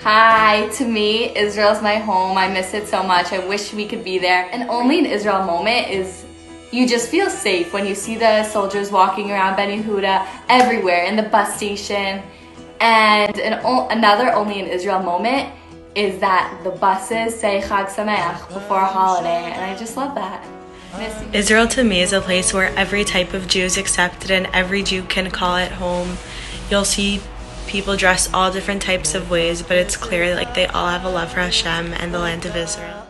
Hi, to me, Israel's my home. I miss it so much. I wish we could be there. An only in Israel moment is you just feel safe when you see the soldiers walking around Ben Yehuda everywhere, in the bus station. And another only in Israel moment is that the buses say Chag Sameach before a holiday, and I just love that. Israel to me is a place where every type of Jew is accepted and every Jew can call it home. You'll see people dress all different types of ways, but it's clear like they all have a love for Hashem and the land of Israel.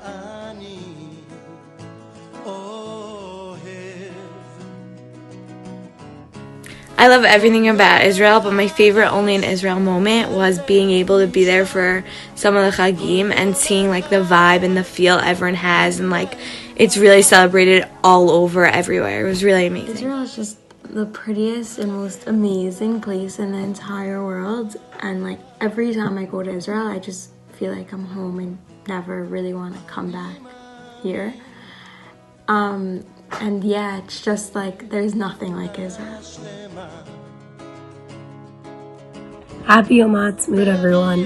I love everything about Israel, but my favorite only in Israel moment was being able to be there for some of the Chagim and seeing like the vibe and the feel everyone has, and like it's really celebrated all over everywhere. It was really amazing. Israel is just the prettiest and most amazing place in the entire world, and like every time I go to Israel I just feel like I'm home and never really want to come back here. And yeah, it's just like there's nothing like Israel. Happy Yom Haatzmaut, everyone.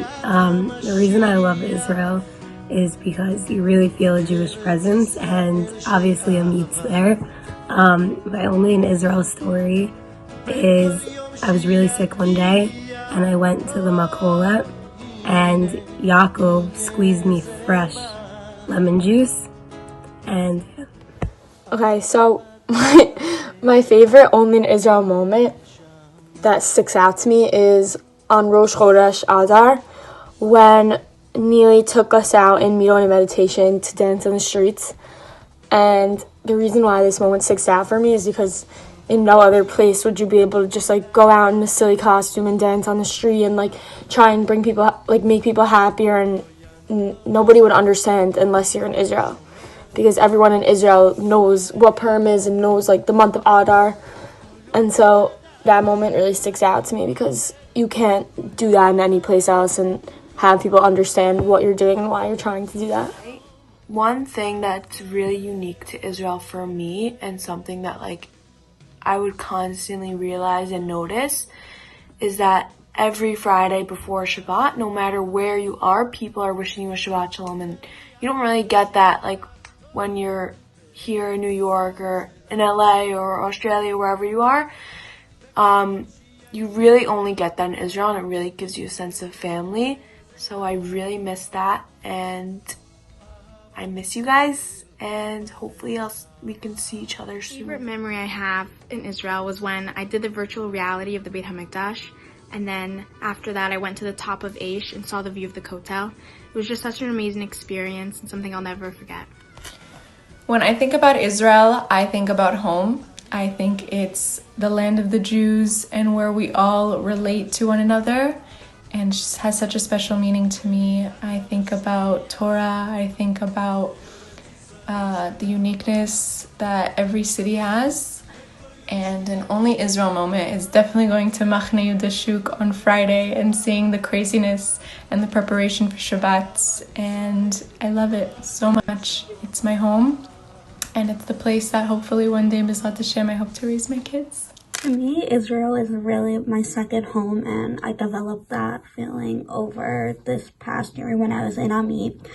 The reason I love Israel is because you really feel a Jewish presence, and obviously AMIT's there. My only in Israel story is I was really sick one day and I went to the Makola and Yaakov squeezed me fresh lemon juice, and Okay, so my favorite only in Israel moment that sticks out to me is on Rosh Chodesh Adar when Neely took us out in Midon and meditation to dance on the streets. And the reason why this moment sticks out for me is because in no other place would you be able to just like go out in a silly costume and dance on the street and like try and bring people, like make people happier, and nobody would understand unless you're in Israel. Because everyone in Israel knows what Purim is and knows like the month of Adar. And so that moment really sticks out to me because you can't do that in any place else and have people understand what you're doing and why you're trying to do that. One thing that's really unique to Israel for me, and something that like I would constantly realize and notice, is that every Friday before Shabbat, no matter where you are, people are wishing you a Shabbat Shalom. And you don't really get that like when you're here in New York or in LA or Australia, wherever you are. You really only get that in Israel, and it really gives you a sense of family. So I really miss that, and I miss you guys, and hopefully we can see each other soon. The favorite memory I have in Israel was when I did the virtual reality of the Beit HaMikdash, and then after that I went to the top of Aish and saw the view of the Kotel. It was just such an amazing experience and something I'll never forget. When I think about Israel, I think about home. I think it's the land of the Jews and where we all relate to one another, and just has such a special meaning to me. I think about Torah, I think about the uniqueness that every city has, and an only Israel moment is definitely going to Machne Yehuda Shuk on Friday and seeing the craziness and the preparation for Shabbat, and I love it so much. It's my home, and it's the place that hopefully one day, B'ezrat Hashem, I hope to raise my kids. For me, Israel is really my second home, and I developed that feeling over this past year when I was in AMIT.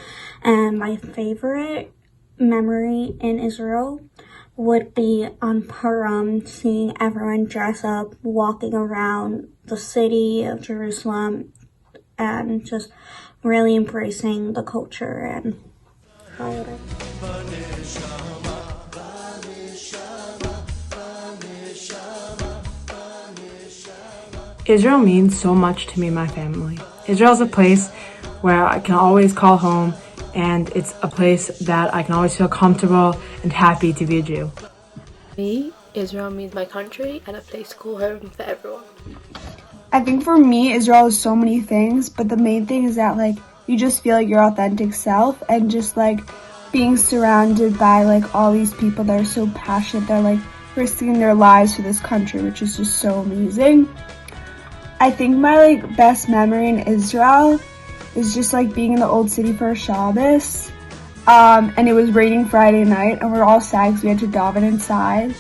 And my favorite memory in Israel would be on Purim, seeing everyone dress up, walking around the city of Jerusalem, and just really embracing the culture and holiday. Israel means so much to me and my family. Israel is a place where I can always call home, and it's a place that I can always feel comfortable and happy to be a Jew. Me, Israel means my country and a place called home for everyone. I think for me, Israel is so many things, but the main thing is that like you just feel like your authentic self, and just like being surrounded by like all these people that are so passionate, they're like risking their lives for this country, which is just so amazing. I think my like best memory in Israel is just like being in the old city for a Shabbos, and it was raining Friday night, and we were all sad because we had to daven inside,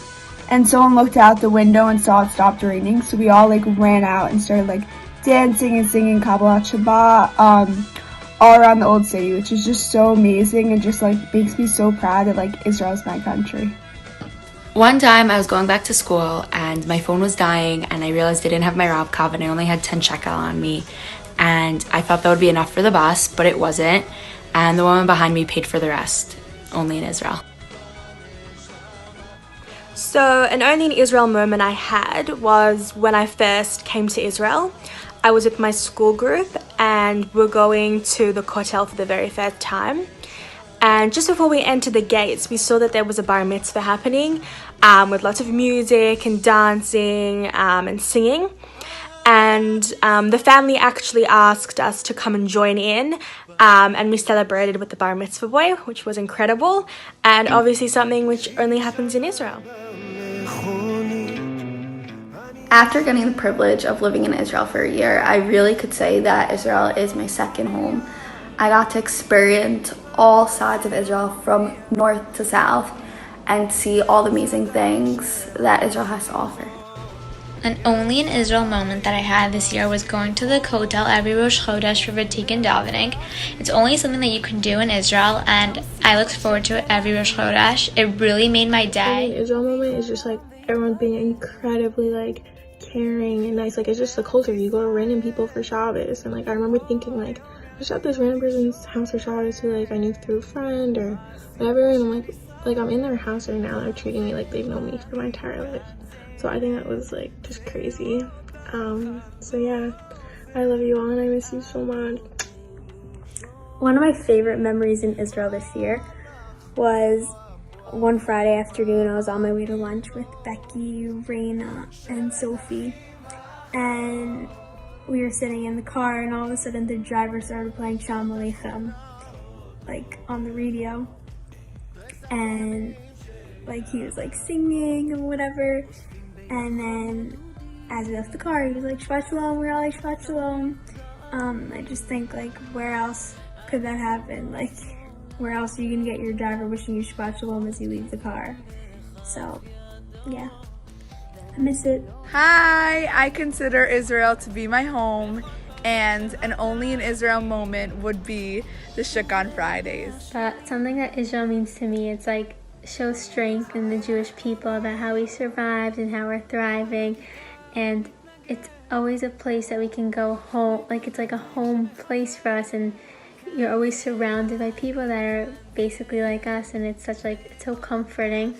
and someone looked out the window and saw it stopped raining, so we all like ran out and started like dancing and singing Kabbalat Shabbat all around the Old City, which is just so amazing and just like makes me so proud that like Israel's my country. One time I was going back to school and my phone was dying and I realized I didn't have my Rav Kav and I only had 10 shekel on me. And I thought that would be enough for the bus, but it wasn't. And the woman behind me paid for the rest, only in Israel. So an only in Israel moment I had was when I first came to Israel. I was with my school group and we're going to the kotel for the very first time. And just before we entered the gates, we saw that there was a bar mitzvah happening with lots of music and dancing and singing. And the family actually asked us to come and join in, and we celebrated with the bar mitzvah boy, which was incredible, and obviously something which only happens in Israel. After getting the privilege of living in Israel for a year, I really could say that Israel is my second home. I got to experience all sides of Israel from north to south and see all the amazing things that Israel has to offer. An only in Israel moment that I had this year was going to the Kotel every Rosh Chodesh for Vatikan davening. It's only something that you can do in Israel, and I look forward to it every Rosh Chodesh. It really made my day. The Israel moment is just like everyone being incredibly like caring and nice. Like it's just the culture. You go to random people for Shabbos, and like I remember thinking like I was at this random person's house for Shabbos who like I knew through a friend or whatever, and I'm like I'm in their house right now. They're treating me like they've known me for my entire life. So I think that was like just crazy. So yeah, I love you all and I miss you so much. One of my favorite memories in Israel this year was one Friday afternoon. I was on my way to lunch with Becky, Raina, and Sophie, and we were sitting in the car, and all of a sudden the driver started playing Shalom Aleichem, like on the radio, and like he was like singing and whatever, and then as we left the car, he was like Shabbat Shalom, we're all like Shabbat Shalom. I just think like where else could that happen? Like where else are you gonna get your driver wishing you Shabbat Shalom as you leave the car? So yeah, I miss it. Hi, I consider Israel to be my home, and an only in Israel moment would be the Shuk on Fridays. Something that Israel means to me, it's like shows strength in the Jewish people about how we survived and how we're thriving, and it's always a place that we can go home, like it's like a home place for us, and you're always surrounded by people that are basically like us, and it's such like, it's so comforting.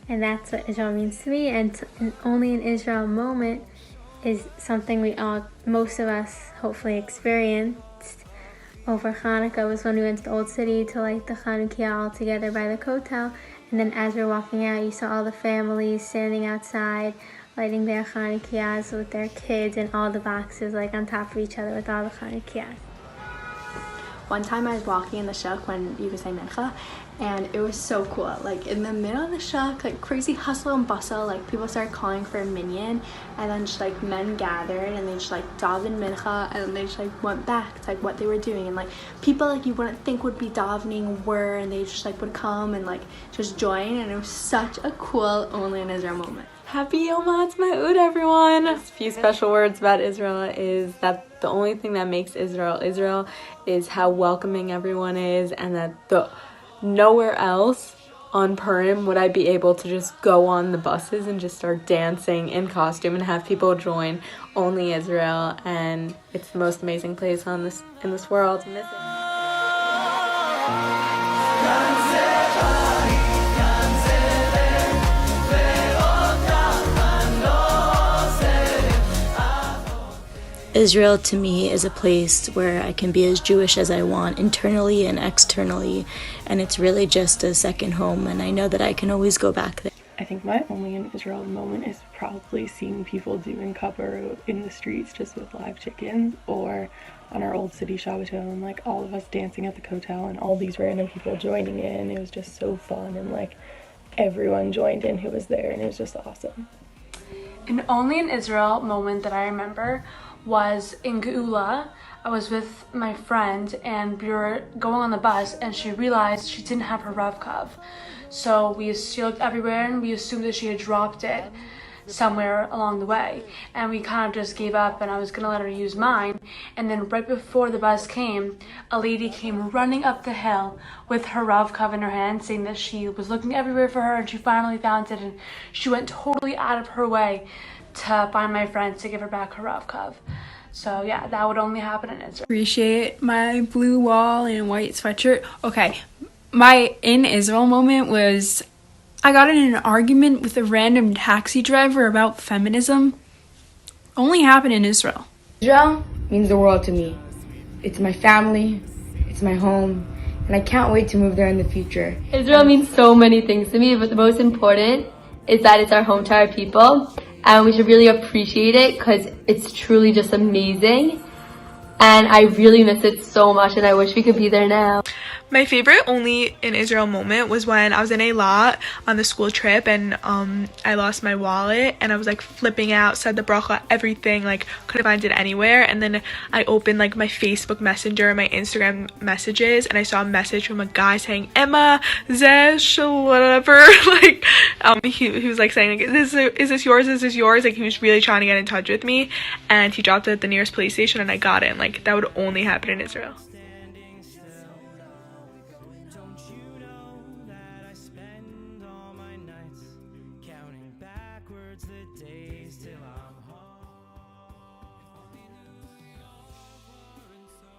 And that's what Israel means to me. And an only in Israel moment is something we all, most of us, hopefully experienced over Hanukkah. Was when we went to the Old City to light the Hanukkah all together by the Kotel. And then as we were walking out, you saw all the families standing outside, lighting their Hanukkahs with their kids, and all the boxes like on top of each other with all the Hanukkahs. One time I was walking in the shuk when you could say mincha, and it was so cool. Like in the middle of the shuk, like crazy hustle and bustle, like people started calling for a minyan, and then just like men gathered and they just like davened mincha, and then they just like went back to like what they were doing, and like people like you wouldn't think would be davening were, and they just like would come and like just join, and it was such a cool only in Israel moment. Happy Yom Haatzmaut, everyone! A few special words about Israel is that the only thing that makes Israel is how welcoming everyone is, and that nowhere else on Purim would I be able to just go on the buses and just start dancing in costume and have people join. Only Israel, and it's the most amazing place in this world. Miss it. Israel to me is a place where I can be as Jewish as I want, internally and externally, and it's really just a second home, and I know that I can always go back there. I think my only in Israel moment is probably seeing people doing kavod in the streets just with live chickens, or on our Old City Shabbaton, like all of us dancing at the kotel and all these random people joining in. It was just so fun, and like everyone joined in who was there, and it was just awesome. An only in Israel moment that I remember was in Geula. I was with my friend and we were going on the bus, and she realized she didn't have her Rav Kav. So she looked everywhere and we assumed that she had dropped it. somewhere along the way, and we kind of just gave up, and I was gonna let her use mine. And then right before the bus came, a lady came running up the hill with her Rav Kav in her hand, saying that she was looking everywhere for her and she finally found it, and she went totally out of her way to find my friend to give her back her Rav Kav. So yeah, that would only happen in Israel. Appreciate my blue wall and white sweatshirt. Okay, my in Israel moment was I got in an argument with a random taxi driver about feminism. Only happened in Israel. Israel means the world to me. It's my family, it's my home, and I can't wait to move there in the future. Israel means so many things to me, but the most important is that it's our home to our people, and we should really appreciate it because it's truly just amazing. And I really miss it so much, and I wish we could be there now. My favorite only in Israel moment was when I was in Eilat on the school trip, and I lost my wallet, and I was like flipping out, said the bracha, everything, like couldn't find it anywhere. And then I opened like my Facebook Messenger and my Instagram messages, and I saw a message from a guy saying Emma Zesh whatever, like he was like saying like, is this yours, like he was really trying to get in touch with me, and he dropped it at the nearest police station, and I got it. And like that would only happen in Israel.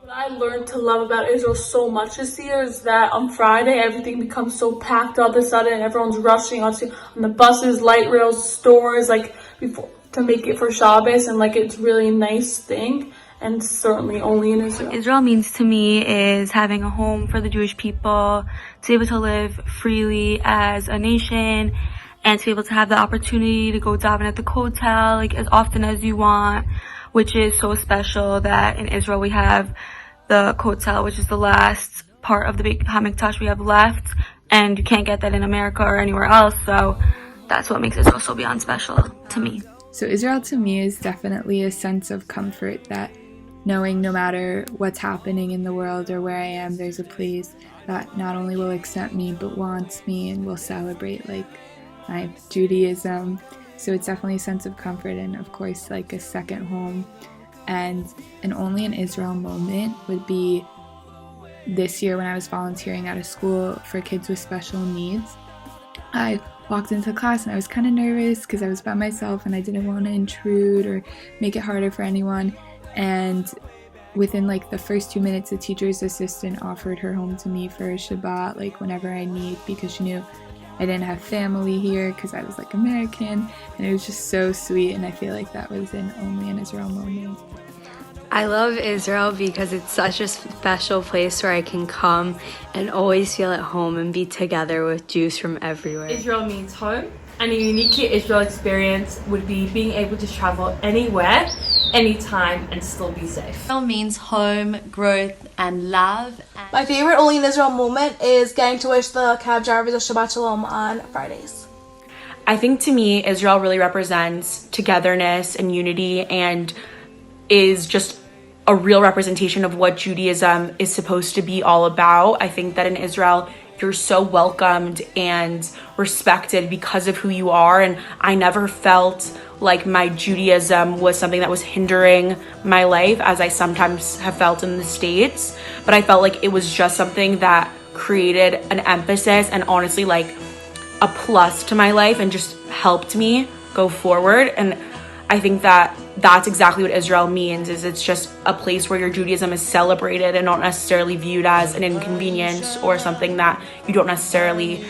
What I learned to love about Israel so much this year is that on Friday everything becomes so packed all of a sudden. Everyone's rushing on the buses, light rails, stores, like before to make it for Shabbos, and like it's really a nice thing, and certainly only in Israel. Israel means to me is having a home for the Jewish people, to be able to live freely as a nation, and to be able to have the opportunity to go daven at the kotel like as often as you want, which is so special that in Israel we have the kotel, which is the last part of the Beit HaMikdash we have left, and you can't get that in America or anywhere else. So that's what makes Israel so beyond special to me. So Israel to me is definitely a sense of comfort, that knowing no matter what's happening in the world or where I am, there's a place that not only will accept me but wants me and will celebrate like my Judaism. So it's definitely a sense of comfort, and of course like a second home. And an only in Israel moment would be this year when I was volunteering at a school for kids with special needs. I walked into class and I was kind of nervous because I was by myself and I didn't want to intrude or make it harder for anyone. And within like the first 2 minutes, the teacher's assistant offered her home to me for a Shabbat, like whenever I need, because she knew I didn't have family here because I was like American, and it was just so sweet. And I feel like that was an only in Israel moment. I love Israel because it's such a special place where I can come and always feel at home and be together with Jews from everywhere. Israel means home, and a uniquely Israel experience would be being able to travel anywhere, anytime, and still be safe. Israel means home, growth, and love. My favorite only in Israel moment is getting to wish the cab drivers a Shabbat Shalom on Fridays. I think to me, Israel really represents togetherness and unity, and is just a real representation of what Judaism is supposed to be all about. I think that in Israel, you're so welcomed and respected because of who you are, and I never felt like my Judaism was something that was hindering my life, as I sometimes have felt in the States, but I felt like it was just something that created an emphasis and honestly like a plus to my life and just helped me go forward. And I think that that's exactly what Israel means, is it's just a place where your Judaism is celebrated and not necessarily viewed as an inconvenience or something that you don't necessarily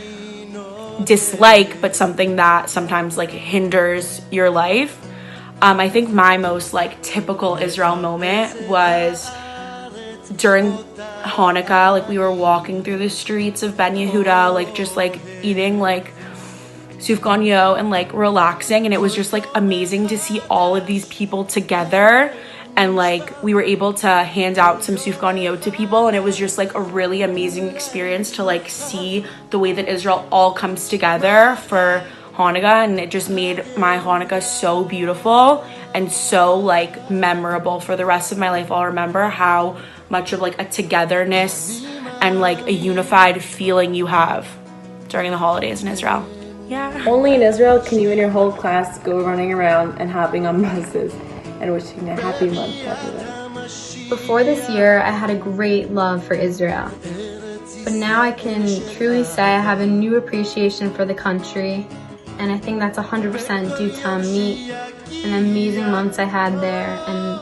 dislike, but something that sometimes like hinders your life. I think my most like typical Israel moment was during Hanukkah. Like we were walking through the streets of Ben Yehuda, like just like eating like sufganiyot and like relaxing, and it was just like amazing to see all of these people together, and like we were able to hand out some sufganiyot to people, and it was just like a really amazing experience to like see the way that Israel all comes together for Hanukkah, and it just made my Hanukkah so beautiful and so like memorable for the rest of my life. I'll remember how much of like a togetherness and like a unified feeling you have during the holidays in Israel. Yeah. Only in Israel can you and your whole class go running around and hopping on buses and wishing a happy month to everyone. Before this year, I had a great love for Israel. But now I can truly say I have a new appreciation for the country, and I think that's 100% due to AMIT and the amazing months I had there and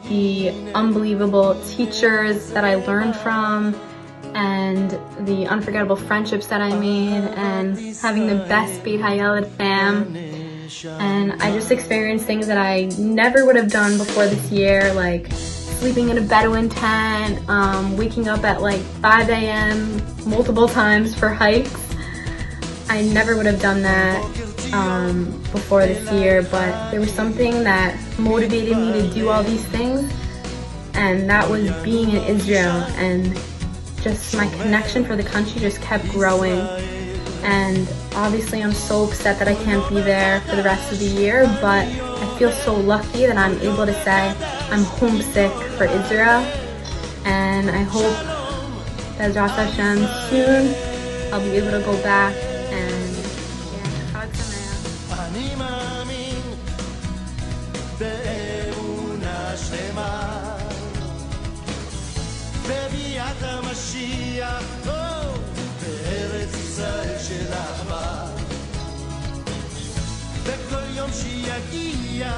the unbelievable teachers that I learned from and the unforgettable friendships that I made and having the best Beit Hayeled fam. And I just experienced things that I never would have done before this year, like sleeping in a Bedouin tent, waking up at like 5 a.m. multiple times for hikes. I never would have done that before this year, but there was something that motivated me to do all these things, and that was being in Israel, and just my connection for the country just kept growing. And obviously I'm so upset that I can't be there for the rest of the year, but I feel so lucky that I'm able to say I'm homesick for Israel, and I hope that Bezrat Hashem soon I'll be able to go back. And yeah, Chag בכל יום שיגיע